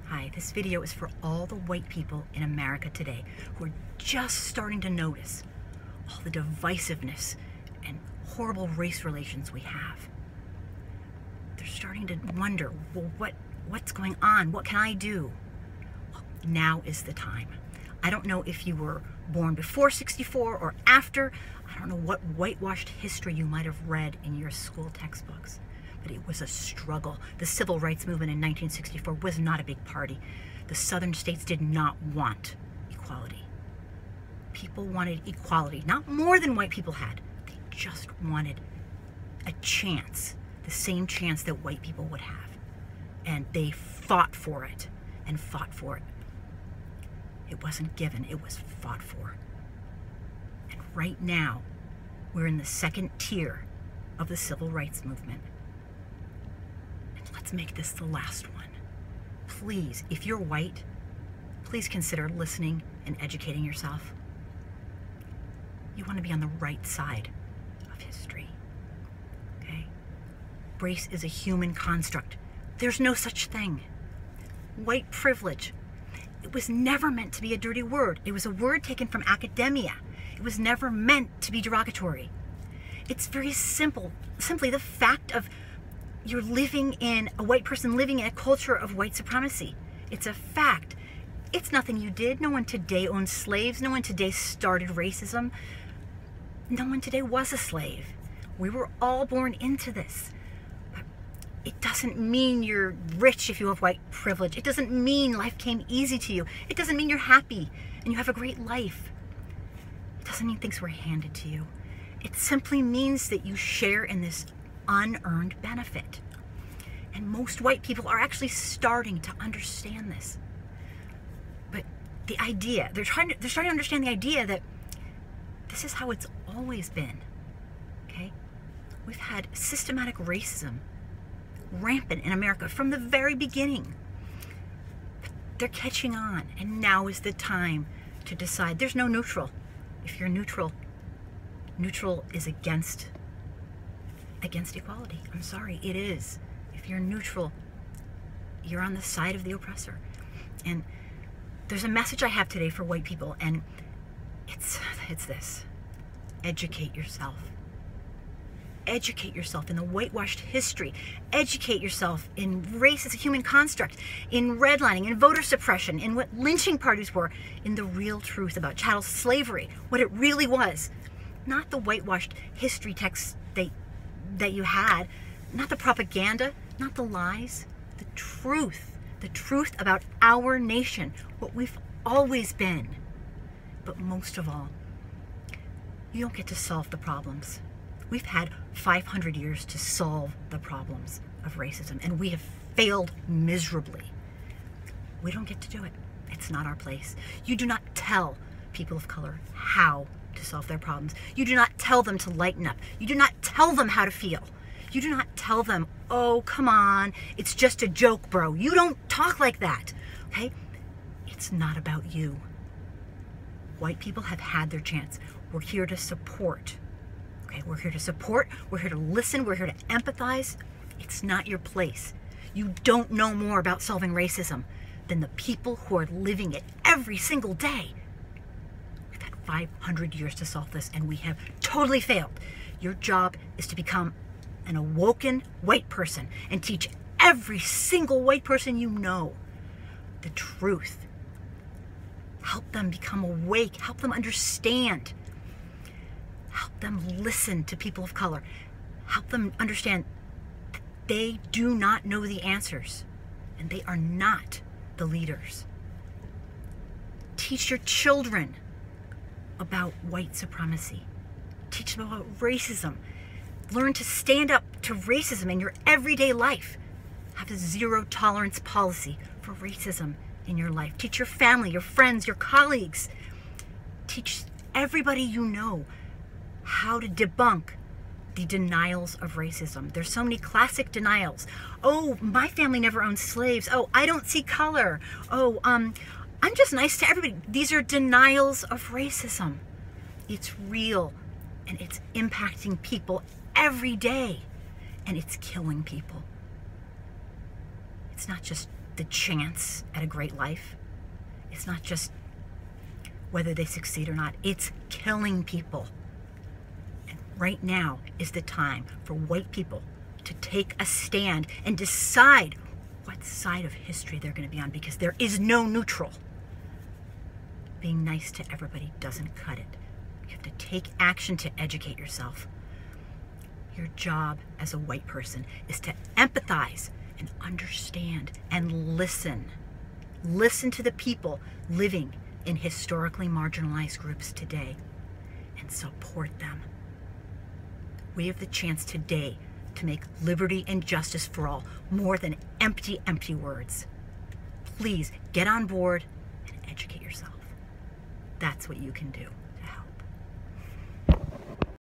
Hi, this video is for all the white people in America today who are just starting to notice all the divisiveness and horrible race relations we have. They're starting to wonder, well, what's going on? What can I do? Well, now is the time. I don't know if you were born before 64 or after. I don't know what whitewashed history you might have read in your school textbooks. But it was a struggle. The civil rights movement in 1964 was not a big party. The southern states did not want equality. People wanted equality, not more than white people had. They just wanted a chance, the same chance that white people would have. And they fought for it and fought for it. It wasn't given, it was fought for. And right now, we're in the second tier of the civil rights movement. Let's make this the last one. Please, if you're white, please consider listening and educating yourself. You want to be on the right side of history, okay? Race is a human construct. There's no such thing. White privilege, it was never meant to be a dirty word. It was a word taken from academia. It was never meant to be derogatory. It's very simple. Simply the fact of you're living in, a white person living in a culture of white supremacy. It's a fact. It's nothing you did. No one today owns slaves. No one today started racism. No one today was a slave. We were all born into this. But it doesn't mean you're rich if you have white privilege. It doesn't mean life came easy to you. It doesn't mean you're happy and you have a great life. It doesn't mean things were handed to you. It simply means that you share in this unearned benefit. And most white people are actually starting to understand this. But the idea, they're starting to understand the idea that this is how it's always been. Okay? We've had systematic racism rampant in America from the very beginning. But they're catching on, and now is the time to decide. There's no neutral. If you're neutral, neutral is against equality. I'm sorry, it is. If you're neutral, you're on the side of the oppressor. And there's a message I have today for white people, and it's this. Educate yourself. Educate yourself in the whitewashed history. Educate yourself in race as a human construct, in redlining, in voter suppression, in what lynching parties were, in the real truth about chattel slavery, what it really was. Not the whitewashed history texts that you had, not the propaganda, not the lies, the truth about our nation, what we've always been. But most of all, you don't get to solve the problems. We've had 500 years to solve the problems of racism, and we have failed miserably. We don't get to do it. It's not our place. You do not tell people of color how to solve their problems. You do not tell them to lighten up. You do not tell them how to feel. You do not tell them, oh, come on, it's just a joke, bro. You don't talk like that, okay? It's not about you. White people have had their chance. We're here to support, okay? We're here to support. We're here to listen. We're here to empathize. It's not your place. You don't know more about solving racism than the people who are living it every single day. 500 years to solve this, and we have totally failed. Your job is to become an awoken white person and teach every single white person you know the truth. Help them become awake. Help them understand. Help them listen to people of color. Help them understand that they do not know the answers, and they are not the leaders. Teach your children about white supremacy. Teach them about racism. Learn to stand up to racism in your everyday life. Have a zero tolerance policy for racism in your life. Teach your family, your friends, your colleagues. Teach everybody you know how to debunk the denials of racism. There's so many classic denials. Oh, my family never owned slaves. Oh, I don't see color. Oh, I'm just nice to everybody. These are denials of racism. It's real, and it's impacting people every day, and it's killing people. It's not just the chance at a great life, it's not just whether they succeed or not, it's killing people. And right now is the time for white people to take a stand and decide what side of history they're going to be on, because there is no neutral. Being nice to everybody doesn't cut it. You have to take action to educate yourself. Your job as a white person is to empathize and understand and listen. Listen to the people living in historically marginalized groups today and support them. We have the chance today to make liberty and justice for all more than empty, empty words. Please get on board and educate yourself. That's what you can do.